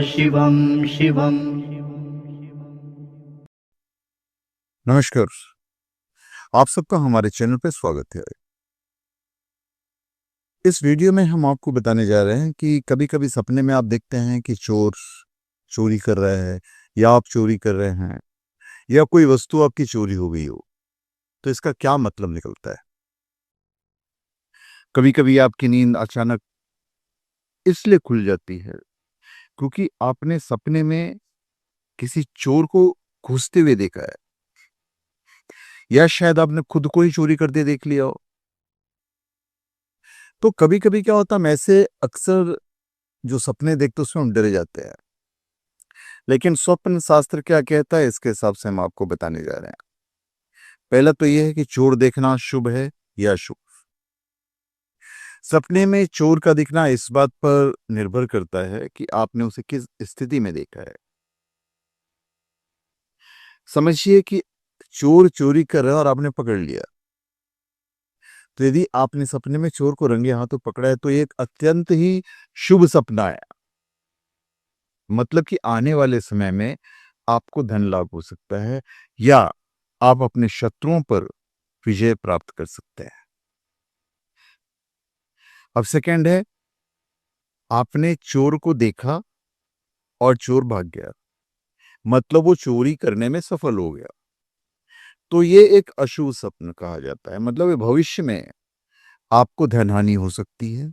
शिवं शिवं। नमस्कार, आप सबका हमारे चैनल पे स्वागत है। इस वीडियो में हम आपको बताने जा रहे हैं कि कभी-कभी सपने में आप देखते हैं कि चोर चोरी कर रहा है या आप चोरी कर रहे हैं या कोई वस्तु आपकी चोरी हो गई हो, तो इसका क्या मतलब निकलता है। कभी-कभी आपकी नींद अचानक इसलिए खुल जाती है क्योंकि आपने सपने में किसी चोर को घुसते हुए देखा है या शायद आपने खुद को ही चोरी करते देख लिया हो। तो कभी-कभी क्या होता है, हम ऐसे अक्सर जो सपने देखते हैं उसमें हम डरे जाते हैं, लेकिन स्वप्न शास्त्र क्या कहता है इसके हिसाब से हम आपको बताने जा रहे हैं। पहला तो यह है कि चोर देखना शुभ है या अशुभ। सपने में चोर का दिखना इस बात पर निर्भर करता है कि आपने उसे किस स्थिति में देखा है। समझिए कि चोर चोरी कर रहा है और आपने पकड़ लिया, तो यदि आपने सपने में चोर को रंगे हाथों पकड़ा है तो ये एक अत्यंत ही शुभ सपना है। मतलब कि आने वाले समय में आपको धन लाभ हो सकता है या आप अपने शत्रुओं पर विजय प्राप्त कर सकते हैं। अब सेकंड है, आपने चोर को देखा और चोर भाग गया, मतलब वो चोरी करने में सफल हो गया, तो ये एक अशुभ स्वप्न कहा जाता है। मतलब भविष्य में आपको धन हानि हो सकती है,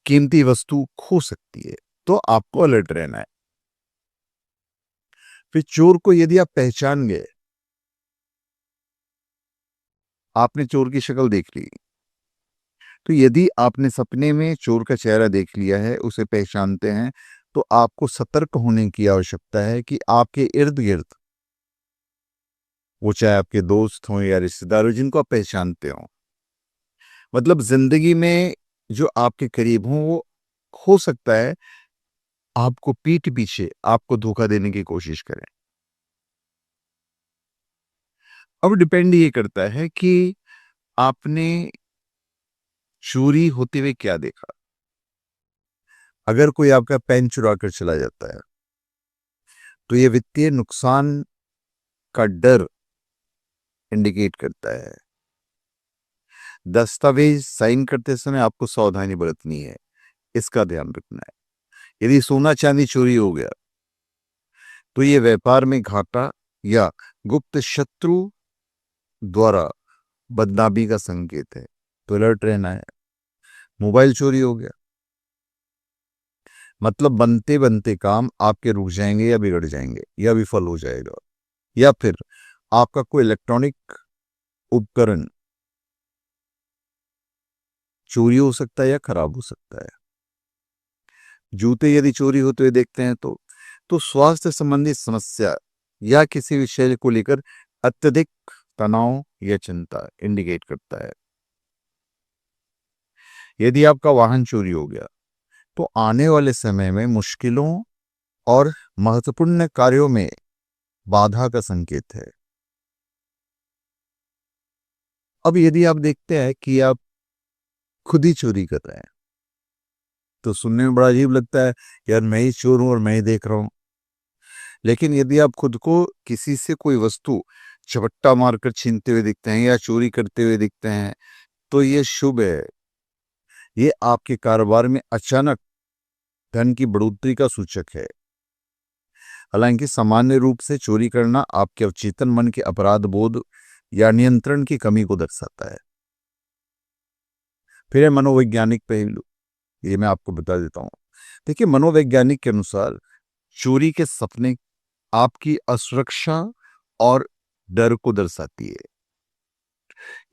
कीमती वस्तु खो सकती है, तो आपको अलर्ट रहना है। फिर चोर को यदि आप पहचान गए, आपने चोर की शक्ल देख ली, तो यदि आपने सपने में चोर का चेहरा देख लिया है, उसे पहचानते हैं, तो आपको सतर्क होने की आवश्यकता है कि आपके इर्द गिर्द, वो चाहे आपके दोस्त हों या रिश्तेदार हो जिनको आप पहचानते हो, मतलब जिंदगी में जो आपके करीब हों, वो हो सकता है आपको पीठ पीछे आपको धोखा देने की कोशिश करें। अब डिपेंड ये करता है कि आपने चोरी होते हुए क्या देखा। अगर कोई आपका पेन चुरा कर चला जाता है तो ये वित्तीय नुकसान का डर इंडिकेट करता है। दस्तावेज साइन करते समय आपको सावधानी बरतनी है, इसका ध्यान रखना है। यदि सोना चांदी चोरी हो गया तो ये व्यापार में घाटा या गुप्त शत्रु द्वारा बदनामी का संकेत है, तो अलर्ट रहना है। मोबाइल चोरी हो गया, मतलब बनते बनते काम आपके रुक जाएंगे या बिगड़ जाएंगे या विफल हो जाएगा, या फिर आपका कोई इलेक्ट्रॉनिक उपकरण चोरी हो सकता है या खराब हो सकता है। जूते यदि चोरी होते हुए देखते हैं तो स्वास्थ्य संबंधी समस्या या किसी विषय को लेकर अत्यधिक तनाव या चिंता इंडिकेट करता है। यदि आपका वाहन चोरी हो गया तो आने वाले समय में मुश्किलों और महत्वपूर्ण कार्यों में बाधा का संकेत है। अब यदि आप देखते हैं कि आप खुद ही चोरी कर रहे हैं, तो सुनने में बड़ा अजीब लगता है, यार मैं ही चोर हूं और मैं ही देख रहा हूं। लेकिन यदि आप खुद को किसी से कोई वस्तु झपट्टा मारकर छीनते हुए दिखते हैं या चोरी करते हुए दिखते हैं, तो ये शुभ है। ये आपके कारोबार में अचानक धन की बढ़ोतरी का सूचक है। हालांकि सामान्य रूप से चोरी करना आपके अवचेतन मन के अपराध बोध या नियंत्रण की कमी को दर्शाता है। फिर है मनोवैज्ञानिक पहलू, ये मैं आपको बता देता हूं। देखिए, मनोवैज्ञानिक के अनुसार चोरी के सपने आपकी असुरक्षा और डर को दर्शाती है।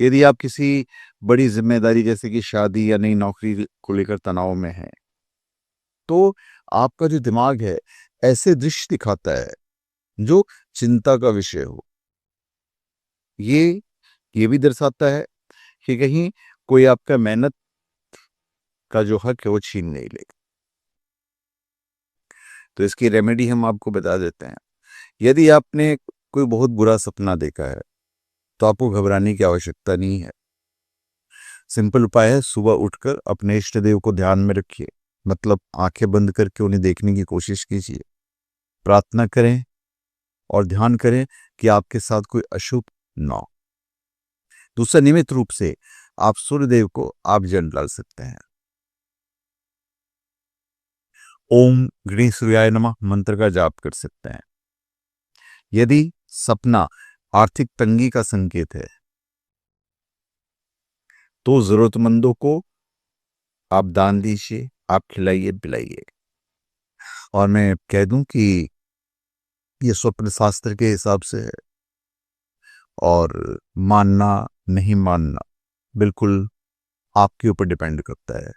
यदि आप किसी बड़ी जिम्मेदारी जैसे कि शादी या नई नौकरी को लेकर तनाव में हैं, तो आपका जो दिमाग है ऐसे दृश्य दिखाता है जो चिंता का विषय हो। ये भी दर्शाता है कि कहीं कोई आपका मेहनत का जो हक है वो छीन नहीं लेगा। तो इसकी रेमेडी हम आपको बता देते हैं। यदि आपने कोई बहुत बुरा सपना देखा है तो आपको घबराने की आवश्यकता नहीं है। सिंपल उपाय है, सुबह उठकर अपने इष्ट देव को ध्यान में रखिए, मतलब आंखें बंद करके उन्हें देखने की कोशिश कीजिए, प्रार्थना करें और ध्यान करें कि आपके साथ कोई अशुभ ना हो। दूसरा, नियमित रूप से आप सूर्यदेव को आप जल डाल सकते हैं। ओम गणेश सूर्याय नमः मंत्र का जाप कर सकते हैं। यदि सपना आर्थिक तंगी का संकेत है तो जरूरतमंदों को आप दान दीजिए, आप खिलाइए पिलाइए। और मैं कह दूं कि ये स्वप्न शास्त्र के हिसाब से है और मानना नहीं मानना बिल्कुल आपके ऊपर डिपेंड करता है।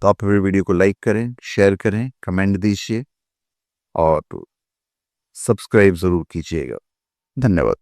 तो आप मेरे वीडियो को लाइक करें, शेयर करें, कमेंट दीजिए और सब्सक्राइब जरूर कीजिएगा। धन्यवाद।